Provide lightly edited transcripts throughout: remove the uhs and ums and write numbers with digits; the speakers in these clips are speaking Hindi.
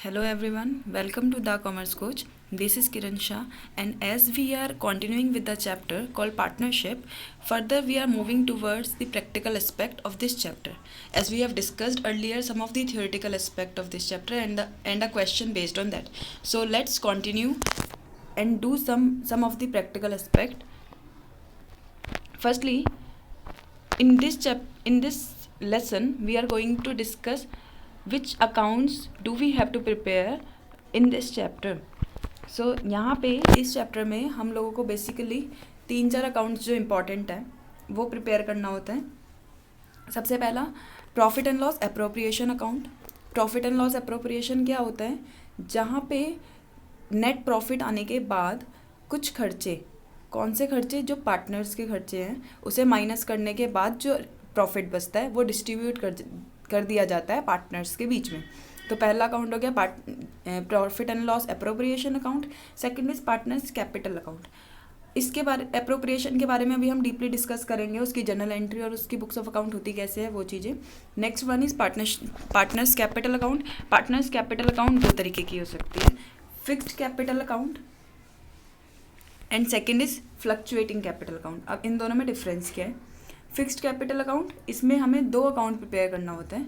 Hello everyone, welcome to the Commerce Coach. This is Kiran Shah, and as we are continuing with the chapter called Partnership, further we are moving towards the practical aspect of this chapter. As we have discussed earlier, some of the theoretical aspect of this chapter and a question based on that. So let's continue and do some of the practical aspect. Firstly, in this lesson, we are going to discuss which accounts do we have to prepare in this chapter. सो यहाँ पे इस चैप्टर में हम लोगों को बेसिकली 3-4 अकाउंट्स जो इम्पॉर्टेंट हैं वो प्रिपेयर करना होता है. सबसे पहला profit and loss appropriation account. Profit and loss appropriation क्या होता है? जहाँ पे नेट प्रॉफिट आने के बाद कुछ खर्चे, कौन से खर्चे? जो पार्टनर्स के खर्चे हैं उसे माइनस करने के बाद जो प्रॉफिट बचता है वो डिस्ट्रीब्यूट कर दिया जाता है पार्टनर्स के बीच में. तो पहला अकाउंट हो गया profit and loss appropriation account. Second is partners capital account. इसके बारे अप्रोप्रिएशन के बारे में अभी हम डीपली डिस्कस करेंगे, उसकी जर्नल एंट्री और उसकी बुक्स ऑफ अकाउंट होती कैसे है वो चीज़ें. Next one is partners capital account. Partners capital account 2 तरीके की हो सकती है, fixed capital account and second is fluctuating capital account. अब इन दोनों में डिफरेंस क्या है? फिक्स्ड कैपिटल अकाउंट, इसमें हमें 2 अकाउंट प्रिपेयर करना होता है.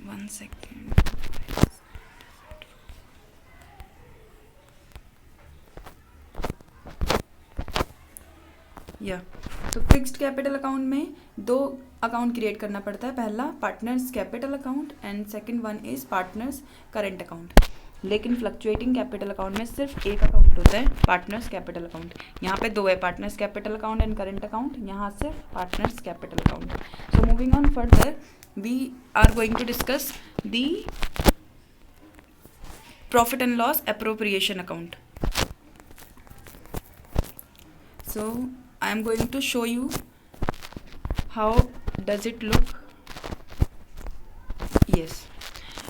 One second. तो फिक्स्ड कैपिटल अकाउंट में 2 अकाउंट क्रिएट करना पड़ता है. पहला partners capital account and second one is partners current account. लेकिन फ्लक्चुएटिंग कैपिटल अकाउंट में सिर्फ एक अकाउंट होता है, पार्टनर्स कैपिटल अकाउंट. यहाँ पे 2 है, partners capital account and current account. यहाँ सिर्फ partners capital account. So moving on further, we are going to discuss the profit and loss appropriation account. So I am going to show you how does it look. Yes,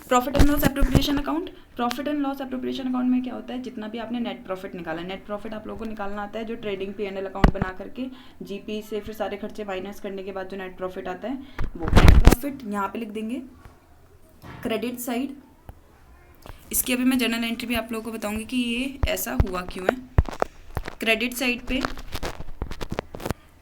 profit and loss appropriation account. Profit and loss appropriation account में क्या होता है? जितना भी आपने नेट प्रॉफिट निकाला है, नेट प्रॉफिट आप लोगों को निकालना आता है जो ट्रेडिंग P&L अकाउंट बना करके जीपी से फिर सारे खर्चे माइनस करने के बाद जो नेट प्रॉफिट आता है वो नेट प्रॉफिट यहाँ पे लिख देंगे. क्रेडिट साइड, इसकी अभी मैं जर्नल एंट्री भी आप लोगों को बताऊंगी कि ये ऐसा हुआ क्यों है. क्रेडिट साइड पे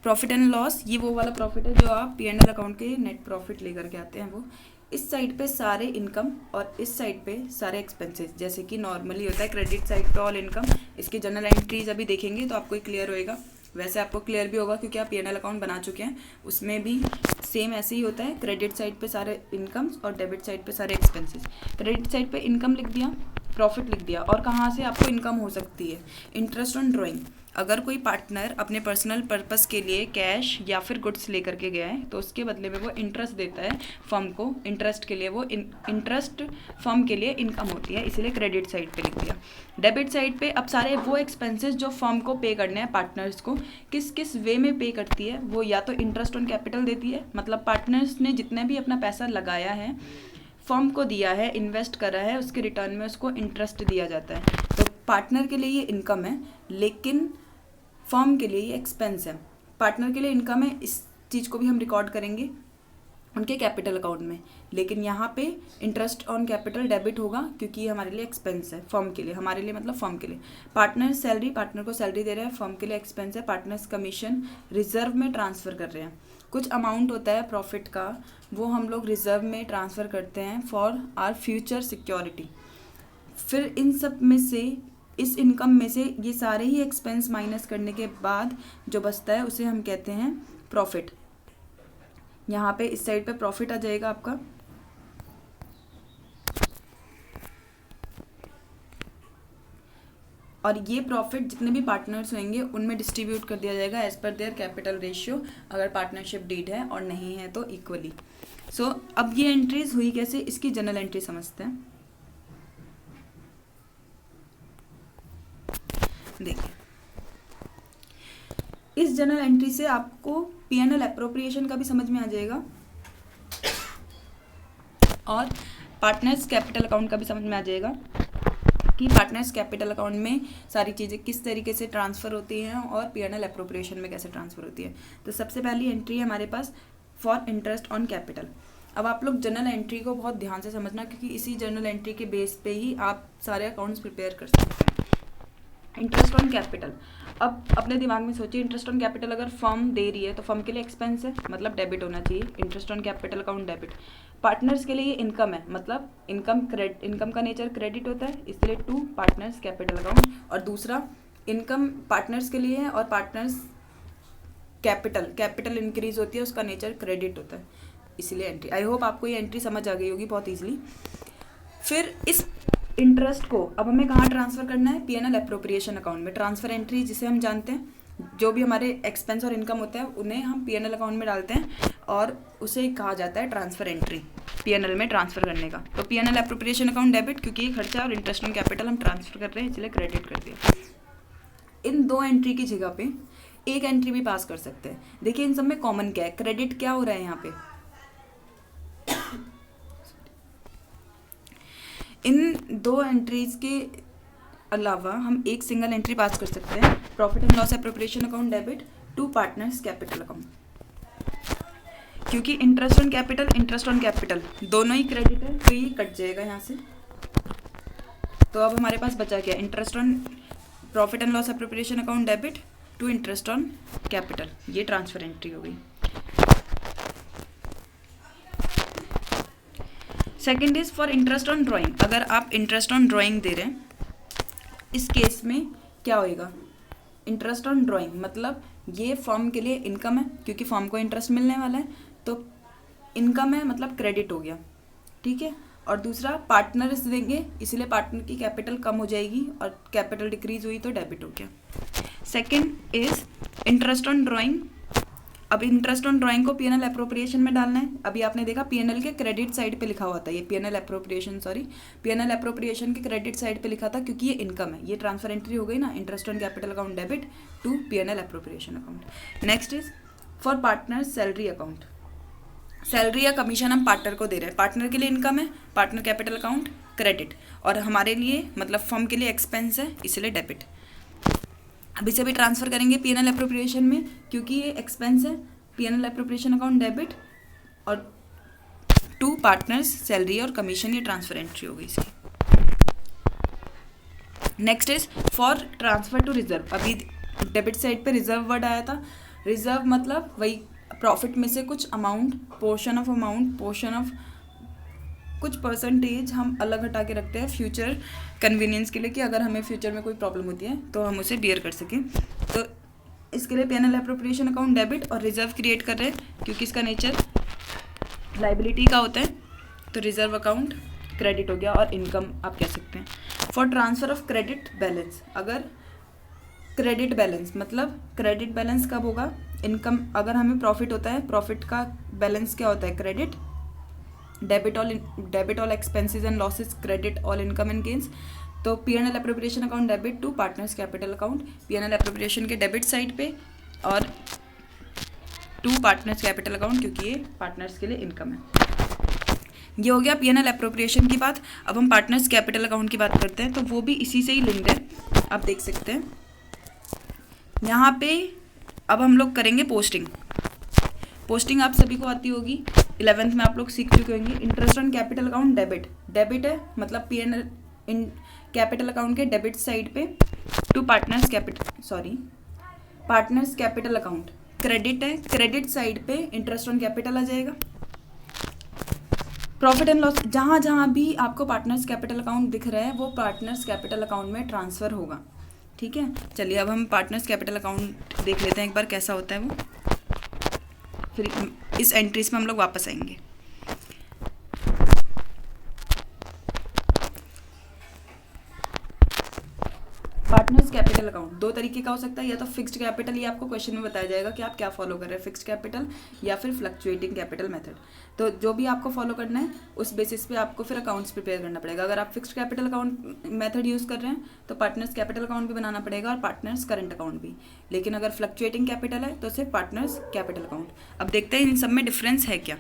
प्रॉफिट एंड लॉस, ये वो वाला प्रॉफिट है जो आप P&L अकाउंट के नेट प्रॉफिट लेकर के आते हैं वो. इस साइड पे सारे इनकम और इस साइड पे सारे एक्सपेंसेस, जैसे कि नॉर्मली होता है क्रेडिट साइड पे ऑल इनकम. इसकी जनरल एंट्रीज अभी देखेंगे तो आपको क्लियर होएगा. वैसे आपको क्लियर भी होगा क्योंकि आप P&L अकाउंट बना चुके हैं, उसमें भी सेम ऐसे ही होता है. क्रेडिट साइड पे सारे इनकम्स और डेबिट साइड पे सारे एक्सपेंसेस. क्रेडिट साइड पे इनकम लिख दिया, प्रॉफिट लिख दिया. और कहाँ से आपको इनकम हो सकती है? Interest on drawing. अगर कोई पार्टनर अपने पर्सनल पर्पस के लिए कैश या फिर गुड्स लेकर के गया है तो उसके बदले में वो इंटरेस्ट देता है फर्म को. इंटरेस्ट के लिए वो इंटरेस्ट फर्म के लिए इनकम होती है, इसलिए क्रेडिट साइड पे लिख दिया. डेबिट साइड पे अब सारे वो एक्सपेंसेस जो फर्म को पे करने हैं पार्टनर्स को, किस किस वे में पे करती है वो, या तो इंटरेस्ट ऑन कैपिटल देती है, मतलब पार्टनर्स ने जितने भी अपना पैसा लगाया है फर्म को दिया है, इन्वेस्ट करा है, उसके रिटर्न में उसको इंटरेस्ट दिया जाता है. तो पार्टनर के लिए ये इनकम है, लेकिन फर्म के लिए ये एक्सपेंस है. पार्टनर के लिए इनकम है, इस चीज़ को भी हम रिकॉर्ड करेंगे उनके कैपिटल अकाउंट में. लेकिन यहाँ पे इंटरेस्ट ऑन कैपिटल डेबिट होगा क्योंकि ये हमारे लिए एक्सपेंस है फर्म के लिए. हमारे लिए मतलब फर्म के लिए. पार्टनर सैलरी, पार्टनर को सैलरी दे रहे हैं, फर्म के लिए एक्सपेंस है. पार्टनर्स कमीशन रिजर्व में ट्रांसफ़र कर रहे हैं. कुछ अमाउंट होता है प्रॉफिट का, वो हम लोग रिजर्व में ट्रांसफ़र करते हैं फॉर आवर फ्यूचर सिक्योरिटी. फिर इन सब में से, इस इनकम में से ये सारे ही एक्सपेंस माइनस करने के बाद जो बचता है उसे हम कहते हैं प्रॉफिट. यहाँ पे इस साइड पे प्रॉफिट आ जाएगा आपका. और ये प्रॉफिट जितने भी पार्टनर्स होंगे उनमें डिस्ट्रीब्यूट कर दिया जाएगा as per their capital ratio, अगर पार्टनरशिप डीड है और नहीं है तो इक्वली. सो अब ये एंट्रीज हुई कैसे, इसकी जनरल एंट्री समझते हैं. देखिए, इस जनरल एंट्री से आपको P&L अप्रोप्रिएशन का भी समझ में आ जाएगा और पार्टनर्स कैपिटल अकाउंट का भी समझ में आ जाएगा कि पार्टनर्स कैपिटल अकाउंट में सारी चीज़ें किस तरीके से ट्रांसफ़र होती हैं और P&L अप्रोप्रिएशन में कैसे ट्रांसफ़र होती है. तो सबसे पहली एंट्री है हमारे पास फॉर इंटरेस्ट ऑन कैपिटल। अब आप लोग जर्नल एंट्री को बहुत ध्यान से समझना, क्योंकि इसी जर्नल एंट्री के बेस पे ही आप सारे अकाउंट्स प्रिपेयर कर सकते हैं। इंटरेस्ट ऑन कैपिटल, अब अपने दिमाग में सोचिए, इंटरेस्ट ऑन कैपिटल अगर फर्म दे रही है तो फर्म के लिए एक्सपेंस है, मतलब डेबिट होना चाहिए। Interest on capital account debit. Partners के लिए ये इनकम है, मतलब इनकम का नेचर क्रेडिट होता है, इसलिए टू पार्टनर्स कैपिटल अकाउंट। और दूसरा इनकम पार्टनर्स के लिए है और पार्टनर्स कैपिटल इंक्रीज होती है, उसका नेचर क्रेडिट होता है, इसीलिए एंट्री। आई होप आपको ये एंट्री समझ आ गई होगी बहुत ईजिली। फिर इस इंटरेस्ट को अब हमें कहाँ ट्रांसफ़र करना है? पीएनएल एप्रोप्रिएशन अकाउंट में। ट्रांसफ़र एंट्री जिसे हम जानते हैं, जो भी हमारे एक्सपेंस और इनकम होता है उन्हें हम पीएनएल अकाउंट में डालते हैं और उसे कहा जाता है ट्रांसफ़र एंट्री, पीएनएल में ट्रांसफ़र करने का। तो पीएनएल एप्रोप्रिएशन अकाउंट डेबिट, क्योंकि ये खर्चा और इंटरेस्ट ऑन कैपिटल हम ट्रांसफ़र कर रहे हैं, इसलिए क्रेडिट कर दिया। इन दो एंट्री की जगह पे एक एंट्री भी पास कर सकते हैं। देखिए इन सब में कॉमन क्या है? क्रेडिट क्या हो रहा है यहाँ पे? इन दो एंट्रीज के अलावा हम एक सिंगल एंट्री पास कर सकते हैं, profit and loss appropriation account debit to partners capital account, क्योंकि इंटरेस्ट ऑन कैपिटल दोनों ही क्रेडिट है, तो ये कट जाएगा यहाँ से। तो अब हमारे पास बचा क्या? Interest on profit and loss appropriation account debit to interest on capital, ये ट्रांसफर एंट्री हो गई। Second is for interest on drawing. अगर आप इंटरेस्ट ऑन ड्राइंग दे रहे हैं, इस केस में क्या होएगा? इंटरेस्ट ऑन ड्राइंग मतलब ये फॉर्म के लिए इनकम है, क्योंकि फॉर्म को इंटरेस्ट मिलने वाला है, तो इनकम है मतलब क्रेडिट हो गया, ठीक है। और दूसरा पार्टनर्स देंगे, इसलिए पार्टनर की कैपिटल कम हो जाएगी और कैपिटल डिक्रीज हुई तो डेबिट हो गया। Second is interest on drawing. अब इंटरेस्ट ऑन ड्राइंग को पीएनएल एप्रोप्रिएशन में डालना है। अभी आपने देखा पीएनएल के क्रेडिट साइड पे लिखा हुआ था, ये पीएनएल एप्रोप्रिएशन के क्रेडिट साइड पे लिखा था, क्योंकि ये इनकम है। ये ट्रांसफर एंट्री हो गई ना, interest on capital account debit to PNL appropriation account. Next is for partners salary account. Salary या कमीशन हम पार्टनर को दे रहे हैं, पार्टनर के लिए इनकम है, पार्टनर कैपिटल अकाउंट क्रेडिट, और हमारे लिए मतलब फर्म के लिए एक्सपेंस है, इसलिए डेबिट। अब इसे भी ट्रांसफर करेंगे पीएनएल एप्रोप्रिएशन में, क्योंकि ये एक्सपेंस है, पीएनएल एप्रोप्रिएशन अकाउंट डेबिट और टू पार्टनर्स सैलरी और कमीशन, ये ट्रांसफर एंट्री हो गई इसकी। Next is for transfer to reserve. अभी डेबिट साइड पे रिजर्व वर्ड आया था। रिजर्व मतलब वही प्रॉफिट में से कुछ अमाउंट, पोर्शन ऑफ कुछ परसेंटेज हम अलग हटा के रखते हैं फ्यूचर कन्वीनियंस के लिए, कि अगर हमें फ्यूचर में कोई प्रॉब्लम होती है तो हम उसे बियर कर सकें। तो इसके लिए पीएनएल एप्रोप्रिएशन अकाउंट डेबिट और रिजर्व क्रिएट कर रहे हैं, क्योंकि इसका नेचर लाइबिलिटी का होता है, तो रिजर्व अकाउंट क्रेडिट हो गया और इनकम आप कह सकते हैं। For transfer of credit balance, अगर क्रेडिट बैलेंस मतलब क्रेडिट बैलेंस कब होगा? इनकम अगर हमें प्रॉफिट होता है, प्रॉफिट का बैलेंस क्या होता है? Credit. Debit all expenses and losses, credit all income and gains. तो PNL appropriation account debit to partners capital account, PNL appropriation के डेबिट साइड पे और टू पार्टनर्स कैपिटल अकाउंट, क्योंकि ये पार्टनर्स के लिए इनकम है। ये हो गया पीएनएल एप्रोप्रिएशन की बात। अब हम पार्टनर्स कैपिटल अकाउंट की बात करते हैं, तो वो भी इसी से ही लिंक्ड है, आप देख सकते हैं यहाँ पे। अब हम लोग करेंगे पोस्टिंग आप सभी को आती होगी, 11th में आप लोग सीख चुके होंगे। Interest on capital account debit है, मतलब पीएनएल इन कैपिटल अकाउंट के डेबिट साइड पे to partners capital account credit है, क्रेडिट साइड पे इंटरेस्ट ऑन कैपिटल आ जाएगा। प्रॉफिट एंड लॉस, जहाँ जहाँ भी आपको पार्टनर्स कैपिटल अकाउंट दिख रहा है वो पार्टनर्स कैपिटल अकाउंट में ट्रांसफ़र होगा, ठीक है। चलिए अब हम पार्टनर्स कैपिटल अकाउंट देख लेते हैं एक बार कैसा होता है वो, फिर इस एंट्रीज में हम लोग वापस आएंगे। पार्टनर्स कैपिटल अकाउंट दो तरीके का हो सकता है, या तो फिक्स्ड कैपिटल, ये आपको क्वेश्चन में बताया जाएगा कि आप क्या फॉलो कर रहे हैं, फिक्स्ड कैपिटल या फिर फ्लक्चुएटिंग कैपिटल मेथड। तो जो भी आपको फॉलो करना है उस बेसिस पे आपको फिर अकाउंट्स प्रिपेयर करना पड़ेगा। अगर आप fixed capital account method use कर रहे हैं तो पार्टनर्स कैपिटल अकाउंट भी बनाना पड़ेगा और पार्टनर्स करंट अकाउंट भी। लेकिन अगर फ्लक्चुएटिंग कैपिटल है तो सिर्फ पार्टनर्स कैपिटल अकाउंट। अब देखते हैं इन सब में डिफरेंस है क्या।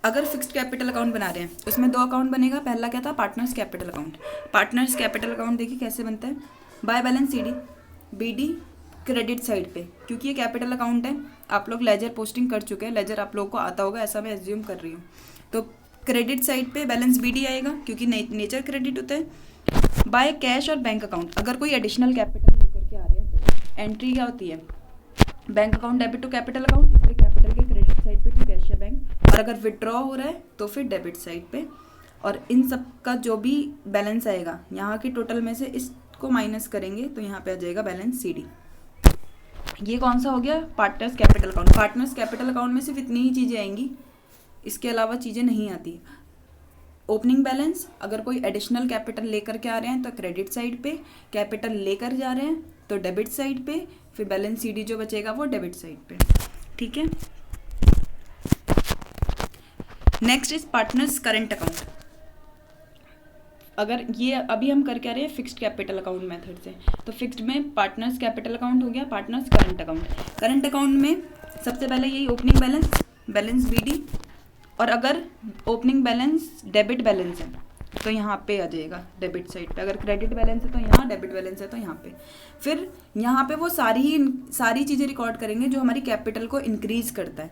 अगर फिक्स्ड कैपिटल अकाउंट बना रहे हैं उसमें दो अकाउंट बनेगा। पहला क्या था? Partners capital account. Partners capital account देखिए कैसे बनता है, by balance CD, BD credit side पे, क्योंकि ये कैपिटल अकाउंट है, आप लोग लेजर पोस्टिंग कर चुके हैं, लेजर आप लोगों को आता होगा, ऐसा मैं एज्यूम कर रही हूँ। तो क्रेडिट साइड पे बैलेंस बीडी आएगा, क्योंकि नेचर क्रेडिट होता है। बाय कैश और बैंक अकाउंट, अगर कोई एडिशनल कैपिटल लेकर के आ रहे हैं तो एंट्री क्या होती है, bank account debit to capital account, इसलिए कैपिटल के क्रेडिट साइड पे टू कैश या बैंक, और अगर विड्रॉ हो रहा है तो फिर डेबिट साइड पे। और इन सब का जो भी बैलेंस आएगा यहाँ की टोटल में से इसको माइनस करेंगे तो यहाँ पे आ जाएगा बैलेंस CD। ये कौन सा हो गया, partners capital account. Partners capital account में सिर्फ इतनी ही चीज़ें आएंगी, इसके अलावा चीज़ें नहीं आती। ओपनिंग बैलेंस, अगर कोई एडिशनल कैपिटल लेकर के आ रहे हैं तो क्रेडिट साइड पे, कैपिटल लेकर जा रहे हैं तो डेबिट साइड पे, फिर बैलेंस CD जो बचेगा वो डेबिट साइड पे। ठीक है, next is partners current account. अगर ये अभी हम करके आ रहे हैं फिक्स्ड कैपिटल अकाउंट मेथड से, तो फिक्स्ड में पार्टनर्स कैपिटल अकाउंट हो गया, partners current account. Current account में सबसे पहले यही ओपनिंग बैलेंस, बैलेंस BD, और अगर ओपनिंग बैलेंस डेबिट बैलेंस है तो यहाँ पे आ जाएगा डेबिट साइड पे, अगर क्रेडिट बैलेंस है तो यहाँ, डेबिट बैलेंस है तो यहाँ पे। फिर यहाँ पे वो सारी चीज़ें रिकॉर्ड करेंगे जो हमारी कैपिटल को इंक्रीज़ करता है,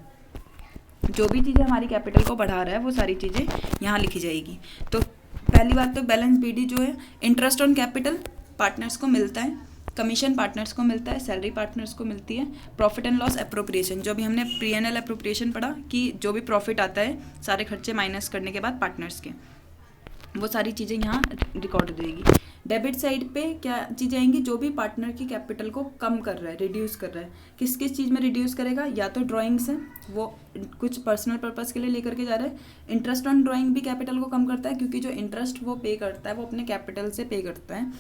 जो भी चीज़ें हमारी कैपिटल को बढ़ा रहा है वो सारी चीज़ें यहाँ लिखी जाएगी। तो पहली बात तो बैलेंस BD जो है, इंटरेस्ट ऑन कैपिटल पार्टनर्स को मिलता है, कमीशन पार्टनर्स को मिलता है, सैलरी पार्टनर्स को मिलती है, प्रॉफिट एंड लॉस अप्रोप्रिएशन, जो भी हमने P&L अप्रोप्रिएशन पढ़ा कि जो भी प्रॉफिट आता है सारे खर्चे माइनस करने के बाद पार्टनर्स के, वो सारी चीज़ें यहाँ रिकॉर्ड हो जाएगी। डेबिट साइड पे क्या चीज़ें आएंगी, जो भी पार्टनर की कैपिटल को कम कर रहा है, रिड्यूस कर रहा है, किस किस चीज़ में रिड्यूस करेगा, या तो ड्राइंग्स है, वो कुछ पर्सनल पर्पस के लिए लेकर के जा रहा है। इंटरेस्ट ऑन ड्राइंग भी कैपिटल को कम करता है, क्योंकि जो इंटरेस्ट वो पे करता है वो अपने कैपिटल से पे करता है,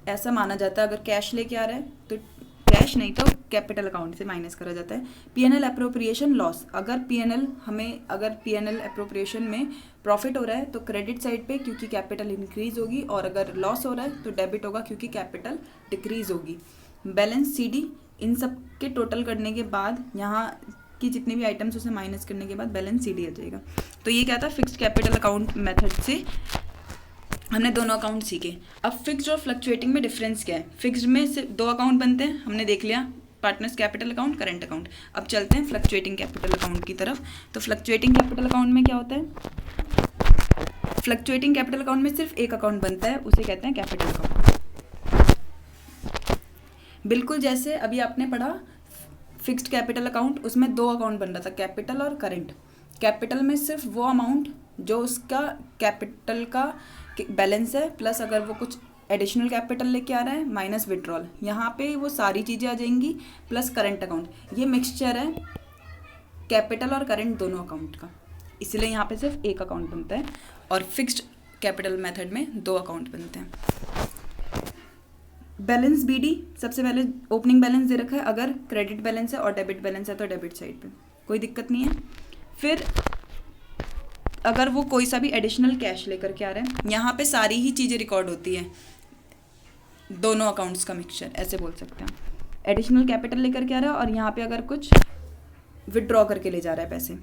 ऐसा माना जाता है। अगर कैश लेके आ रहा है तो कैश नहीं तो कैपिटल अकाउंट से माइनस करा जाता है। P&L अप्रोप्रिएशन लॉस, अगर P&L अप्रोप्रिएशन में प्रॉफिट हो रहा है तो क्रेडिट साइड पे, क्योंकि कैपिटल इंक्रीज होगी, और अगर लॉस हो रहा है तो डेबिट होगा, क्योंकि कैपिटल डिक्रीज होगी। बैलेंस CD, इन सब के टोटल करने के बाद यहाँ की जितने भी आइटम्स उसे माइनस करने के बाद बैलेंस CD आ जाएगा। तो ये क्या था, फिक्स्ड कैपिटल अकाउंट मेथड से हमने दोनों अकाउंट सीखे। अब फिक्स्ड और फ्लक्चुएटिंग में डिफरेंस क्या है। फिक्स्ड में सिर्फ 2 अकाउंट बनते हैं, हमने देख लिया, partners capital account, current account. अब चलते हैं फ्लक्चुएटिंग कैपिटल अकाउंट की तरफ। तो फ्लक्चुएटिंग कैपिटल अकाउंट में क्या होता है, फ्लक्चुएटिंग कैपिटल अकाउंट में सिर्फ एक अकाउंट बनता है, उसे कहते हैं कैपिटल अकाउंट। बिल्कुल जैसे अभी आपने पढ़ा फिक्स्ड कैपिटल अकाउंट, उसमें 2 अकाउंट बन रहा था, कैपिटल और करंट। कैपिटल में सिर्फ वो अमाउंट जो उसका कैपिटल का बैलेंस है, प्लस अगर वो कुछ एडिशनल कैपिटल लेके आ रहा है, माइनस विड्रॉल, यहाँ पे वो सारी चीज़ें आ जाएंगी, प्लस करंट अकाउंट। ये मिक्सचर है कैपिटल और करंट दोनों अकाउंट का, इसलिए यहाँ पे सिर्फ एक अकाउंट बनता है, और फिक्स्ड कैपिटल मेथड में 2 अकाउंट बनते हैं। बैलेंस BD, सबसे पहले ओपनिंग बैलेंस दे रखा है, अगर क्रेडिट बैलेंस है और डेबिट बैलेंस है तो डेबिट साइड पे कोई दिक्कत नहीं है। फिर अगर वो कोई सा भी एडिशनल कैश लेकर के आ रहे हैं, यहाँ पे सारी ही चीज़ें रिकॉर्ड होती है, दोनों अकाउंट्स का मिक्सचर ऐसे बोल सकते हैं। एडिशनल कैपिटल लेकर के आ रहा है और यहाँ पे अगर कुछ विड्रॉ करके ले जा रहा है पैसे।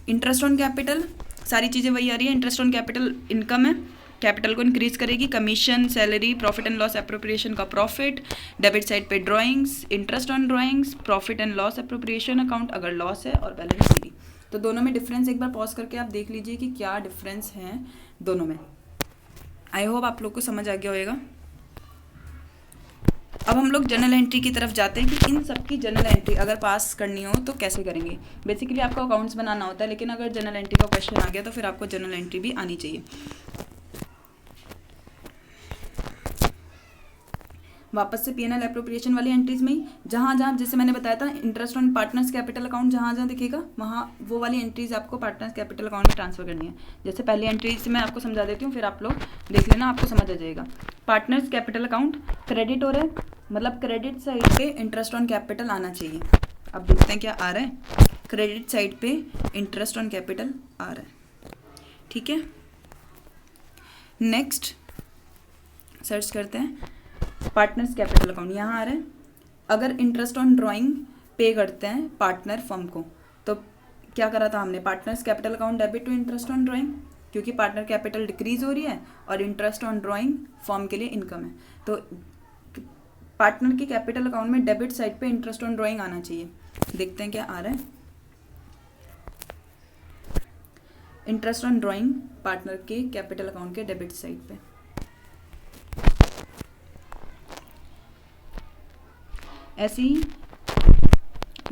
इंटरेस्ट ऑन कैपिटल, सारी चीज़ें वही आ रही है। इंटरेस्ट ऑन कैपिटल इनकम है, कैपिटल को इंक्रीज करेगी, commission, salary, profit and loss appropriation का प्रॉफिट, डेबिट साइड पे drawings, interest on drawings, profit and loss appropriation account अगर लॉस है, और बैलेंस BD। तो दोनों में डिफरेंस एक बार पॉज करके आप देख लीजिए कि क्या डिफरेंस है दोनों में। आई होप आप लोग को समझ आ गया होगा। अब हम लोग जर्नल एंट्री की तरफ जाते हैं कि इन सब की जर्नल एंट्री अगर पास करनी हो तो कैसे करेंगे। बेसिकली आपको अकाउंट्स बनाना होता है, लेकिन अगर जर्नल एंट्री का क्वेश्चन आ गया तो फिर आपको जर्नल एंट्री भी आनी चाहिए। वापस से P&L अप्रोप्रिएशन वाली एंट्रीज में ही जहाँ जहाँ जैसे मैंने बताया था interest on partners capital account जहाँ जहाँ दिखेगा वहाँ वो वाली एंट्रीज आपको पार्टनर्स कैपिटल अकाउंट में ट्रांसफर करनी है। जैसे पहली एंट्री से मैं आपको समझा देती हूँ, फिर आप लोग देख लेना, आपको समझ आ जाएगा। पार्टनर्स कैपिटल अकाउंट क्रेडिट हो रहा है, मतलब क्रेडिट साइड पे इंटरेस्ट ऑन कैपिटल आना चाहिए। अब देखते हैं क्या आ रहा है, क्रेडिट साइड पे इंटरेस्ट ऑन कैपिटल आ रहा है। ठीक है, नेक्स्ट सर्च करते हैं पार्टनर्स कैपिटल अकाउंट, यहाँ आ रहा है। अगर इंटरेस्ट ऑन ड्राइंग पे करते हैं पार्टनर फर्म को, तो क्या करा था हमने, partners capital account debit to interest on drawing, क्योंकि पार्टनर कैपिटल डिक्रीज हो रही है और इंटरेस्ट ऑन ड्राइंग फर्म के लिए इनकम है। तो पार्टनर के कैपिटल अकाउंट में डेबिट साइड पे इंटरेस्ट ऑन ड्राइंग आना चाहिए। देखते हैं क्या आ रहा है। इंटरेस्ट ऑन ड्राइंग पार्टनर के कैपिटल अकाउंट के डेबिट साइड पे। ऐसे ही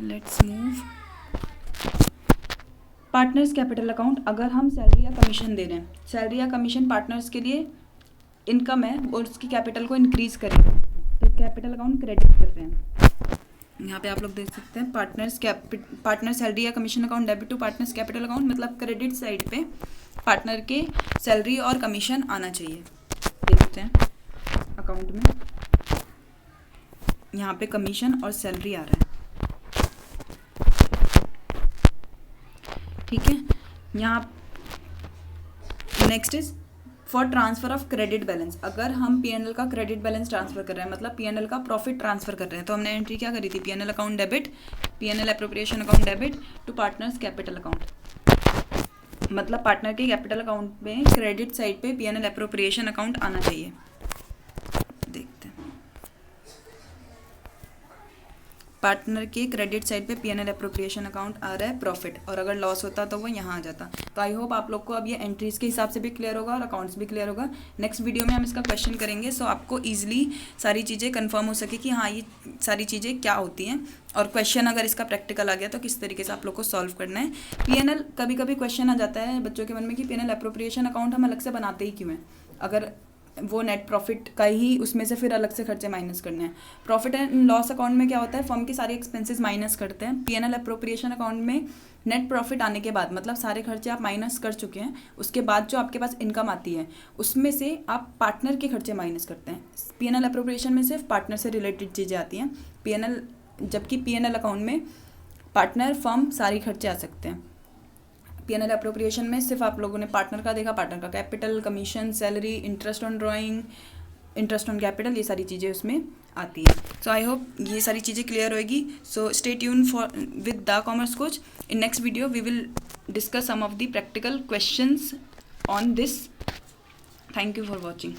let's move partners capital account. अगर हम सैलरी या कमीशन दे रहे हैं, सैलरी या कमीशन पार्टनर्स के लिए इनकम है और उसकी कैपिटल को इंक्रीज करेंगे, तो कैपिटल अकाउंट क्रेडिट कर रहे हैं। यहाँ पे आप लोग देख सकते हैं पार्टनर सैलरी या commission account debit to partners capital account, मतलब क्रेडिट साइड पे पार्टनर के सैलरी और कमीशन आना चाहिए। देखते हैं अकाउंट में यहाँ पे कमीशन और सैलरी आ रहा है, ठीक है। यहाँ next is for transfer of credit balance. अगर हम पीएनएल का क्रेडिट बैलेंस ट्रांसफर कर रहे हैं, मतलब पीएनएल का प्रॉफिट ट्रांसफर कर रहे हैं, तो हमने एंट्री क्या करी थी, PNL account debit, PNL appropriation account debit to partners capital account. मतलब पार्टनर के कैपिटल अकाउंट में क्रेडिट साइड पे पीएनएल एप्रोप्रिएशन अकाउंट आना चाहिए। देखते हैं पार्टनर के क्रेडिट साइड पे पीएनएल एप्रोप्रिएशन अकाउंट आ रहा है प्रॉफिट, और अगर लॉस होता तो वो यहाँ आ जाता। तो आई होप आप लोग को अब ये एंट्रीज के हिसाब से भी क्लियर होगा और अकाउंट्स भी क्लियर होगा। नेक्स्ट वीडियो में हम इसका क्वेश्चन करेंगे, सो आपको ईजिली सारी चीज़ें कंफर्म हो सके कि हाँ ये सारी चीज़ें क्या होती हैं, और क्वेश्चन अगर इसका प्रैक्टिकल आ गया तो किस तरीके से आप लोग को सॉल्व करना है। पीएनएल कभी कभी क्वेश्चन आ जाता है बच्चों के मन में कि पीएनएल एप्रोप्रिएशन अकाउंट हम अलग से बनाते ही क्यों हैं, अगर वो नेट प्रॉफिट का ही उसमें से फिर अलग से खर्चे माइनस करने हैं। प्रॉफिट एंड लॉस अकाउंट में क्या होता है, फर्म के सारे एक्सपेंसेस माइनस करते हैं। पीएनएल एप्रोप्रिएशन अकाउंट में नेट प्रॉफिट आने के बाद, मतलब सारे खर्चे आप माइनस कर चुके हैं, उसके बाद जो आपके पास इनकम आती है उसमें से आप पार्टनर के खर्चे माइनस करते हैं। पीएनएल एप्रोप्रिएशन में सिर्फ पार्टनर से रिलेटेड चीज़ें आती हैं पीएनएल, जबकि पीएनएल अकाउंट में पार्टनर फर्म सारे खर्चे आ सकते हैं। पीएनएल एप्रोप्रिएशन में सिर्फ आप लोगों ने पार्टनर का देखा, पार्टनर का capital, commission, salary, interest on drawing, interest on capital, ये सारी चीज़ें उसमें आती है। सो आई होप ये सारी चीज़ें क्लियर होएगी। So stay tune for with the commerce coach. In next video we will discuss some of the practical questions on this. Thank you for watching.